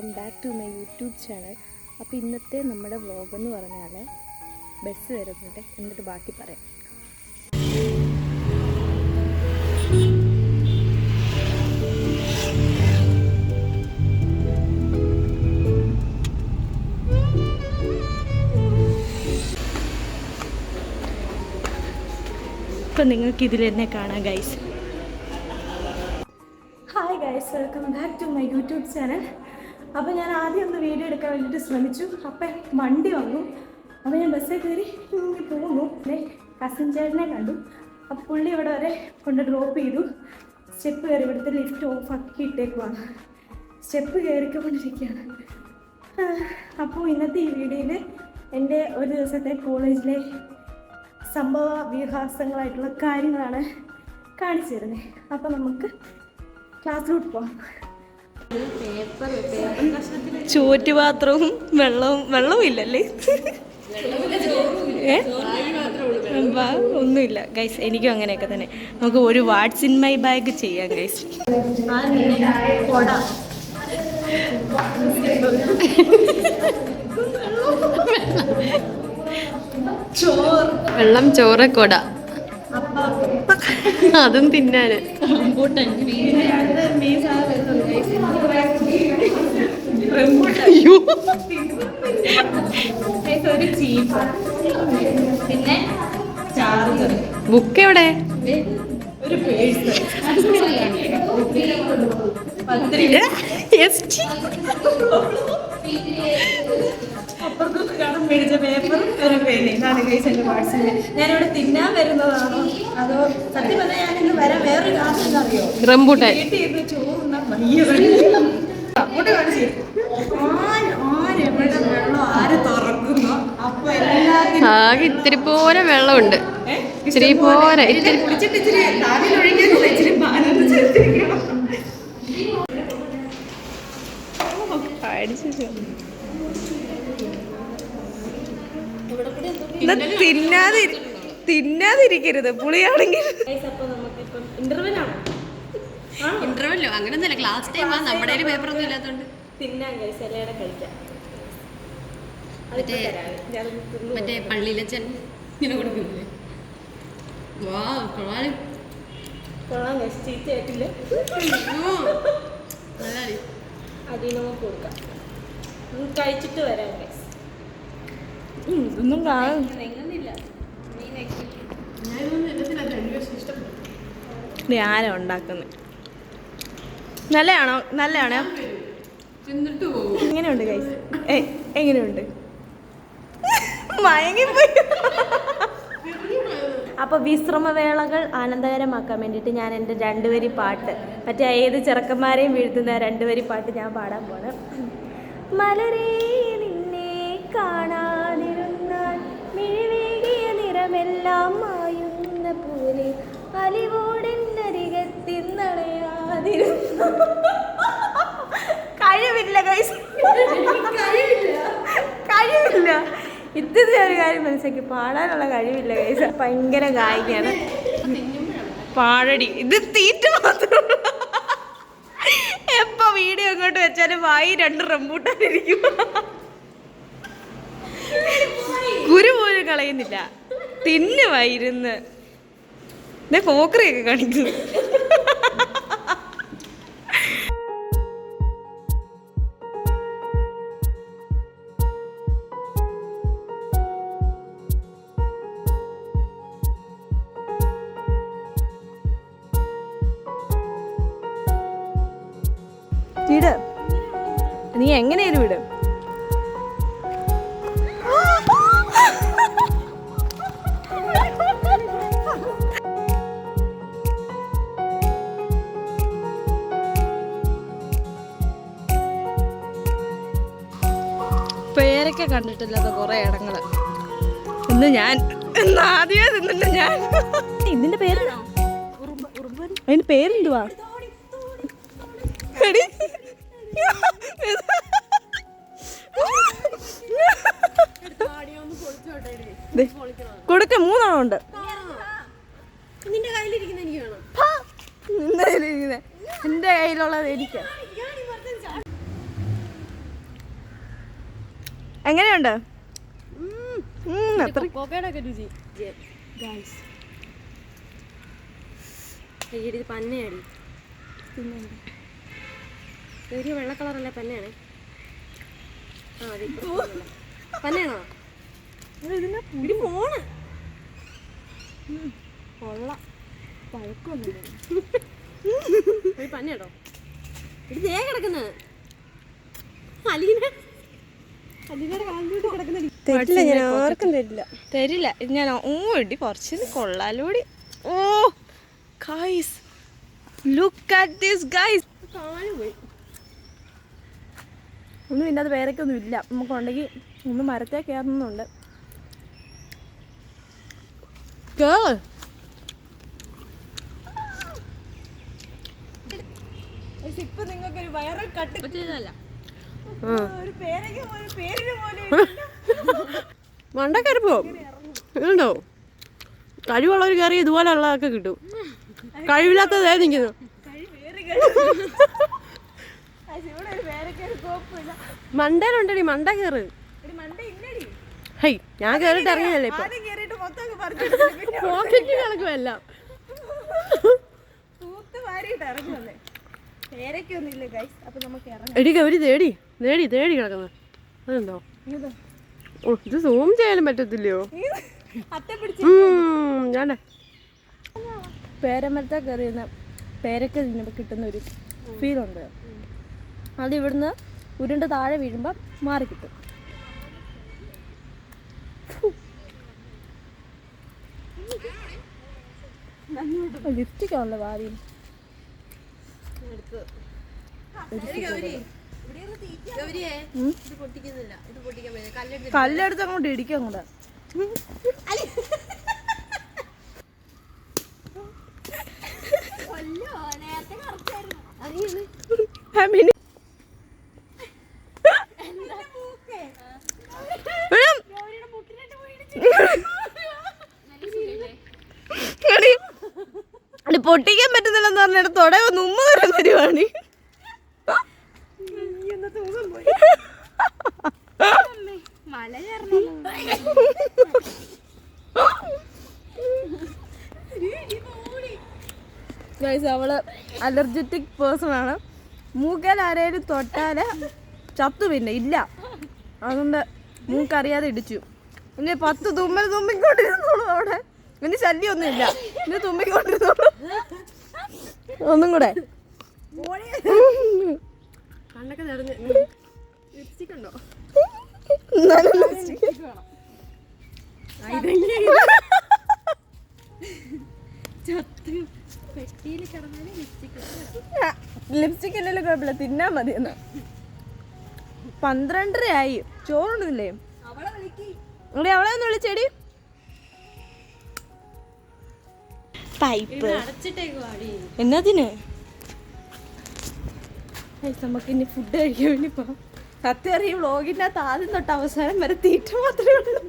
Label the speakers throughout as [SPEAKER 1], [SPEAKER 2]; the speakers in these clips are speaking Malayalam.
[SPEAKER 1] Welcome back to my YouTube channel. അപ്പോൾ ഇന്നത്തെ നമ്മുടെ വ്ളോഗെന്ന് പറഞ്ഞാൽ ബസ് വരുന്നുണ്ട്, എന്നിട്ട് ബാക്കി പറയാം. ഇപ്പം നിങ്ങൾക്ക് ഇതിൽ തന്നെ കാണാം guys. Hi guys, welcome back to my YouTube channel. അപ്പോൾ ഞാൻ ആദ്യം ഒന്ന് വീഡിയോ എടുക്കാൻ വേണ്ടിയിട്ട് ശ്രമിച്ചു. അപ്പം വണ്ടി വന്നു. അപ്പോൾ ഞാൻ ബസ്സിൽ കയറി ഇങ്ങനെ പോകുന്നു. കസിൻ ചേട്ടനെ കണ്ടു. അപ്പോൾ പുള്ളി ഇവിടെ വരെ കൊണ്ട് ഡ്രോപ്പ് ചെയ്തു. സ്റ്റെപ്പ് കയറി, ഇവിടുത്തെ ലിഫ്റ്റ് ഓഫ് ആക്കി ഇട്ടേക്കുവാണ്. സ്റ്റെപ്പ് കയറിക്കൊണ്ടിരിക്കുകയാണ്. അപ്പോൾ ഇന്നത്തെ ഈ വീഡിയോയിൽ എൻ്റെ ഒരു ദിവസത്തെ കോളേജിലെ സംഭവ വികാസങ്ങളായിട്ടുള്ള കാര്യങ്ങളാണ് കാണിച്ചു തരുന്നത്. അപ്പോൾ നമുക്ക് ക്ലാസ്സിലോട്ട് പോകാം. ചോറ്റുപാത്രവും വെള്ളവും ഇല്ലല്ലേ? ഒന്നുമില്ല ഗൈസ്. എനിക്കും അങ്ങനെയൊക്കെ തന്നെ. നമുക്ക് ഒരു വാട്ട്സ് ഇൻ മൈ ബാഗ് ചെയ്യാം ഗൈസ്.
[SPEAKER 2] വെള്ളം, ചോറ്, കൊട, അതും തിന്നാന്.
[SPEAKER 3] പിന്നെ ചാർജർ,
[SPEAKER 2] ബുക്ക് എവിടെ?
[SPEAKER 3] ഒരു പേഴ്സ്, അപ്പുറത്തും മേടിച്ച പേപ്പർ, ഒരു പേന. ഇതാണ് ഗൈസ് എൻ്റെ വാട്സിൻ്റെ. ഞാനിവിടെ തിന്നാൻ വരുന്നതാണോ അതോ സത്യം പറഞ്ഞാൽ ഞാനിന്ന് വരാൻ വേറൊരു കാരണം എന്താണെന്നറിയോ?
[SPEAKER 2] റംബൂട്ടാൻ
[SPEAKER 3] വീട്ടിൽ ഇരുന്ന് ചോറുണ്ണാൻ വയ്യ. അങ്ങോട്ട് കാണിച്ചു ആരെവിടെ വെള്ളം ആര് തുറക്കുന്നു. അപ്പൊ എല്ലാത്തിനും
[SPEAKER 2] ആകെ ഇത്തിരി പോലെ വെള്ളമുണ്ട്. ഇത്തിരി പോലെ
[SPEAKER 3] കുടിച്ചിട്ട് ഇച്ചിരി താലിലൊഴിക്കാനുള്ള ഇച്ചിരി പാലൊന്ന് ചേർത്തിരിക്കണം.
[SPEAKER 1] തിന്നാതിരിക്കരുത് പുളിയാണെങ്കിൽ.
[SPEAKER 2] ഇന്റർവെല്ലോ അങ്ങനെയൊന്നുമില്ല. ക്ലാസ് ടൈം നമ്മുടെ പേപ്പർ ഒന്നും ഇല്ലാത്തോണ്ട്
[SPEAKER 1] തിന്നാൻ കഴിക്കാം.
[SPEAKER 2] മറ്റേ പള്ളിയിലച്ചൻ ഇങ്ങനെ കൊടുക്കുന്നില്ലേ? വാ കൊള്ളാം.
[SPEAKER 1] ചീത്തയായിട്ടില്ല. അരി നമുക്ക് കൊടുക്കാം. കഴിച്ചിട്ട് വരാം. ഇതൊന്നും ആരാ ഉണ്ടാക്കുന്നത്? നല്ലതാണോ? എങ്ങനെയുണ്ട് ഗൈസ്? എങ്ങനെയുണ്ട്? മയങ്ങിപ്പോയി. അപ്പോൾ വിശ്രമവേളകൾ ആനന്ദകരമാക്കാൻ വേണ്ടിയിട്ട് ഞാൻ എൻ്റെ 2 വരി പാട്ട്, മറ്റേ ഏത് ചെറുക്കന്മാരെയും വീഴ്ത്തുന്ന 2 വരി പാട്ട് ഞാൻ പാടാൻ പോണ്. മലരേ നിന്നെ കാണാതിരുന്നാൽ മിഴിവേകിയ നിറമെല്ലാം മായുന്ന പോലെ അലിവോടെന്നരികത്തിന്നളയാതിരുന്നു. കഴിവില്ല ഗൈസ്, കഴിവില്ല. ഇത്തിരി ഒരു കാര്യം മനസ്സിലാക്കി, പാടാനുള്ള കഴിവില്ല ഗൈസ്. ഭയങ്കര ഗായികയാണ്. പാടടി, ഇത് തീറ്റ മാത്രം. എപ്പോ വീഡിയോ അങ്ങോട്ട് വെച്ചാലും വായി 2 റംബൂട്ടാനിരിക്കും. കുരു പോലും കളയുന്നില്ല, തിന്നുവായിരുന്ന്. പോക്കറിയൊക്കെ കാണിക്കുന്നു. വിട്, നീ എങ്ങനെയാലും വിട്. പേരൊക്കെ കണ്ടിട്ടില്ലാത്ത കുറെ ഇടങ്ങള് ഇന്ന് ഞാൻ ആദ്യമേ തിന്നില്ല ഞാൻ. ഇതിന്റെ പേര്, അതിന്റെ പേരെന്തുവാ? കൊടുക്ക 3 എണ്ണം ഉണ്ട്.
[SPEAKER 2] നിന്റെ കയ്യിലിരിക്കുന്ന എനിക്ക് വേണം.
[SPEAKER 1] എൻ്റെ കയ്യിലുള്ളത് എനിക്ക്. എങ്ങനെയുണ്ട്?
[SPEAKER 2] കൊക്കോയുടെ രുചി പന്നയാടി ചെറിയ വെള്ള കളറല്ലേ പന്നയാണ്. ആ അതെ പന്നയാണോ?
[SPEAKER 1] ഇതിന്റെ ഫോണ് കൊള്ളാം, പഴക്കൊന്നുമില്ല.
[SPEAKER 2] പന്നയാണോ? ഇത് ദേ കിടക്കുന്നത് അലീന
[SPEAKER 1] തരില്ല, ഞാൻ ആർക്കും തരില്ല. ഇത് ഞാൻ ഇടി കുറച്ച് കൊള്ളാലോടി. Oh guys, look at this guys. ഒന്നും ഇല്ലാതെ പേരൊക്കെ ഇല്ല. നമുക്കുണ്ടെങ്കിൽ ഒന്ന് മരത്തെ കയറുന്നുണ്ട്. ഇപ്പൊ നിങ്ങൾക്കൊരു വൈറൽ കട്ട്
[SPEAKER 2] മണ്ടക്കരപ്പോ ഇതുണ്ടോ? കഴിവുള്ളൊരു കറി ഇതുപോലെയുള്ളതൊക്കെ കിട്ടും. കഴിവില്ലാത്തതേ നിൽക്കുന്നു. മണ്ടയിലുണ്ടടി, മണ്ട കയറ്. ഹൈ, ഞാൻ കേറിട്ട് ഇറങ്ങിയല്ലേ ഇപ്പൊ. പോക്കറ്റ് കിടക്കുമല്ല. എടി ഗൗരി തേടി തേടി തേടി കിടക്കുന്നത് അതെന്തോ? ഓ, ഇത് സൂം ചെയ്യാനും പറ്റത്തില്ലയോ? ഞാനേ
[SPEAKER 1] പേരമരത്തെ കയറിയുന്ന പേരക്ക തിന്നുമ്പോൾ കിട്ടുന്ന ഒരു ഫീലുണ്ട്. അത് ഇവിടുന്ന് ഉരുണ്ട് താഴെ വീഴുമ്പോൾ മാറി കിട്ടും. ലിഫ്റ്റിക്കാണല്ലോ ഭാര്യ. കല്ലെടുത്ത് അങ്ങോട്ട് ഇടിക്കും അങ്ങോട്ട്. പൊട്ടിക്കാൻ പറ്റുന്നില്ലെന്ന് പറഞ്ഞിട്ട് തുടങ്ങുന്ന ഉമ്മ തരം വരുവാണ്. അവള് അലർജറ്റിക് പേഴ്സൺ ആണ്. മൂക്കൽ ആരേലും തൊട്ടാല് ചത്തു പിന്നെ ഇല്ല. അതുകൊണ്ട് മൂക്കറിയാതെ ഇടിച്ചു. പിന്നെ 10 തുമ്മൽ തുമ്മിക്കൊണ്ടിരുന്നോളൂ. അവിടെ ഇനി ശല്യമൊന്നും ഇല്ല. ഇനി തുമ്മിക്കൊണ്ടിരുന്നോളൂ. ഒന്നും കൂടെ
[SPEAKER 2] കണ്ണൊക്കെ നിറഞ്ഞ് ലിപ്സ്റ്റിക് ഉണ്ടോ?
[SPEAKER 1] ലിപ്സ്റ്റിക് ഇല്ലല്ലോ, കുഴപ്പമില്ല, തിന്നാ മതി. എന്നാ 12:30 ആയി. ചോറുണ്ടില്ലേ? അവളെ ഒന്ന് വിളിച്ചേടി. പൈപ്പ് എന്നതിന് നമുക്ക് ഇനി ഫുഡ് കഴിക്കാൻ വേണ്ടി പോവാം. സത്യം അറിയും, വ്ളോഗിൻ്റെ അകത്ത് ആദ്യം തൊട്ട് അവസാനം വരെ തീറ്റ മാത്രമേ ഉള്ളൂ.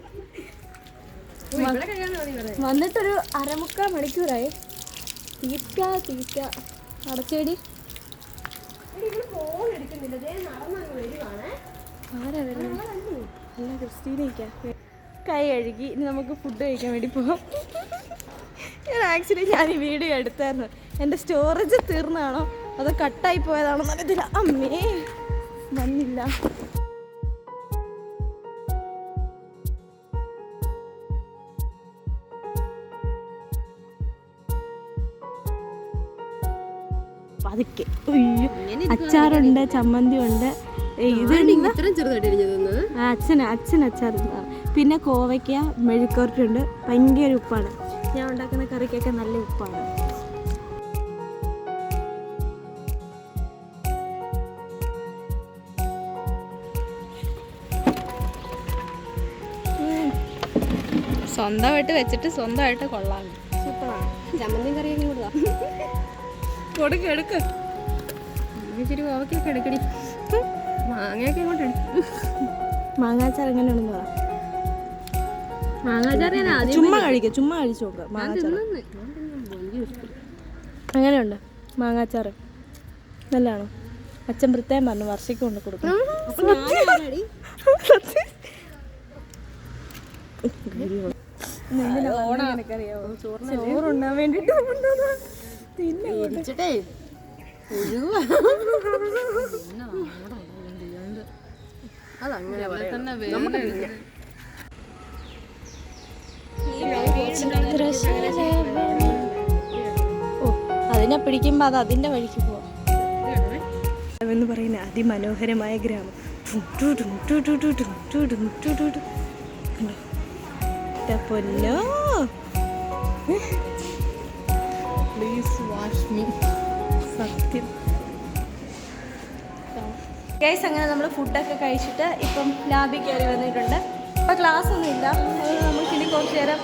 [SPEAKER 1] വന്നിട്ടൊരു 1/4 മണിക്കൂറായി. തീറ്റ അടച്ചേടി. ആരാ വരുന്നത്? അല്ല, ക്രിസ്റ്റീനയ്ക്കാ. കൈ കഴുകി ഇനി നമുക്ക് ഫുഡ് കഴിക്കാൻ വേണ്ടി പോകാം. ഞാൻ ഈ വീഡിയോ എടുത്തായിരുന്നു. എൻ്റെ സ്റ്റോറേജ് തീർന്നാണോ അതോ കട്ടായി പോയതാണോ എന്നറിയത്തില്ല. അമ്മേ വന്നില്ല. പതുക്കെ. അച്ചാറുണ്ട്, ചമ്മന്തി ഉണ്ട്. അച്ഛൻ അച്ചാർ. പിന്നെ കോവയ്ക്ക മെഴുക്കുവരട്ടുണ്ട്. ഭയങ്കര ഉപ്പാണ്. ഞാൻ ഉണ്ടാക്കുന്ന കറിക്കൊക്കെ നല്ല ഉപ്പാണ്. സ്വന്തമായിട്ട് വെച്ചിട്ട് സ്വന്തമായിട്ട് കൊള്ളാം.
[SPEAKER 2] സൂപ്പറാണ്. ചമ്മന്തിയും കറിയൊക്കെ കൊടുത്താ
[SPEAKER 1] എടുക്ക്.
[SPEAKER 2] ഇച്ചിരി കോവയ്ക്കൊക്കെ എടുക്കടി. മാങ്ങയൊക്കെ ഇങ്ങോട്ട്
[SPEAKER 1] മാങ്ങാച്ചാർ എങ്ങനെയാണെന്ന് പറ.
[SPEAKER 2] മാങ്ങാച്ചാർ
[SPEAKER 1] ചുമ്മാ കഴിച്ചു നോക്കാം. മാങ്ങാച്ചാർ എങ്ങനെയുണ്ട്? മാങ്ങാച്ചാർ നല്ലതാണോ? അച്ഛൻ പ്രത്യേകം പറഞ്ഞു വർഷയ്ക്ക് കൊണ്ട് കൊടുക്കും.
[SPEAKER 3] എനിക്കറിയാവോ
[SPEAKER 1] ചോറുണ്ണാൻ വേണ്ടിട്ട്
[SPEAKER 2] ഇരിച്ചിട്ടേ അതങ്ങനെ നമുക്ക് തിന്നാം.
[SPEAKER 1] അതിനെ പിടിക്കുമ്പോ അത് അതിന്റെ വഴിക്ക് പോവാം എന്ന് പറയുന്ന അതിമനോഹരമായ ഗ്രാമം. പൊന്നോ പ്ലീസ് വാഷ് മീ. സത്യം ഗൈസ്. അങ്ങനെ നമ്മൾ ഫുഡൊക്കെ കഴിച്ചിട്ട് ഇപ്പം ലാബിൽ കയറി വന്നിട്ടുണ്ട്. ഇപ്പം ക്ലാസ് ഒന്നുമില്ല, നമുക്ക് ഇനി കുറച്ച് നേരം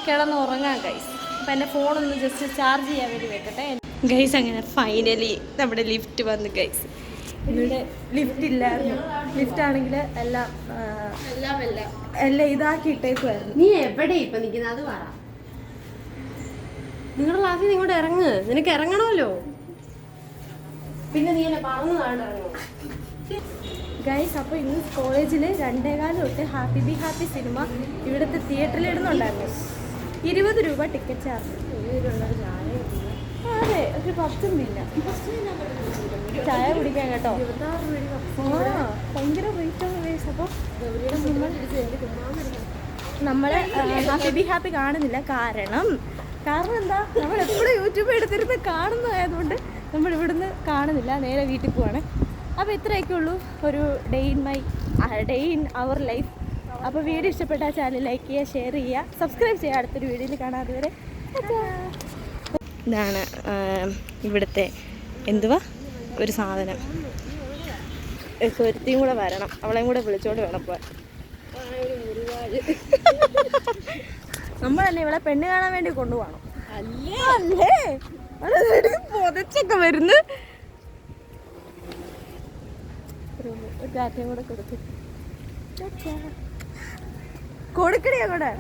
[SPEAKER 1] കിടന്ന് ഉറങ്ങാം ഗൈസ്. അപ്പം എൻ്റെ ഫോണൊന്ന് ജസ്റ്റ് ചാർജ് ചെയ്യാൻ വേണ്ടി വെക്കട്ടെ ഗൈസ്. അങ്ങനെ ഫൈനലി നമ്മുടെ ലിഫ്റ്റ് വന്നു ഗൈസ്. ഇവിടെ ലിഫ്റ്റ് ഇല്ലായിരുന്നു. ലിഫ്റ്റ് ആണെങ്കിൽ എല്ലാം ഇതാക്കി ഇട്ടേക്കുമായിരുന്നു.
[SPEAKER 2] നീ എവിടെ ഇപ്പൊ നിൽക്കുന്നത് അത് പറ. നിങ്ങളുടെ ക്ലാസ്സിൽ നീ ഇങ്ങോട്ട് ഇറങ്ങ്, നിനക്ക് ഇറങ്ങണമല്ലോ. പിന്നെ നീ എന്നെ പറഞ്ഞതാണ് ഇറങ്ങും
[SPEAKER 1] ഗൈസ്. അപ്പോൾ ഇന്ന് കോളേജിൽ 2:15 തൊട്ട് ഹാപ്പി ബി ഹാപ്പി സിനിമ ഇവിടുത്തെ തിയേറ്ററിൽ ഇടുന്നുണ്ടായിരുന്നു. 20 രൂപ ടിക്കറ്റ് ചാർജ്. അതെ, ഒരു 10 ഇല്ല. ചായ കുടിക്കാൻ കേട്ടോ. ഭയങ്കര റേറ്റ് ആണ് ഗൈസ്. അപ്പോൾ നമ്മൾ ഹാപ്പി ബി ഹാപ്പി കാണുന്നില്ല. കാരണം എന്താ, നമ്മൾ എപ്പോഴും യൂട്യൂബ് എടുത്തിരുന്ന് കാണുന്നതായതുകൊണ്ട് നമ്മൾ ഇവിടുന്ന് കാണുന്നില്ല, നേരെ വീട്ടിൽ പോവാണ്. അപ്പോൾ ഇത്രയൊക്കെ ഉള്ളൂ ഒരു ഡേ ഇൻ അവർ ലൈഫ്. അപ്പോൾ വീഡിയോ ഇഷ്ടപ്പെട്ട ചാനൽ ലൈക്ക് ചെയ്യുക, ഷെയർ ചെയ്യുക, സബ്സ്ക്രൈബ് ചെയ്യുക. അടുത്തൊരു വീഡിയോയിൽ കാണാം. അതുവരെ ഇതാണ് ഇവിടുത്തെ എന്തുവാ ഒരു സാധനം. ഒരുത്തിയും കൂടെ വരണം, അവളെയും കൂടെ വിളിച്ചോണ്ട് വേണം പോവാൻ. നമ്മൾ തന്നെ ഇവളെ പെണ്ണ് കാണാൻ വേണ്ടി കൊണ്ടുപോകണം അല്ലേ? പൊതച്ചൊക്കെ വരുന്നു. ഒരു കാറ്റയും കൂടെ കൊടുക്കണേ കൂടെ.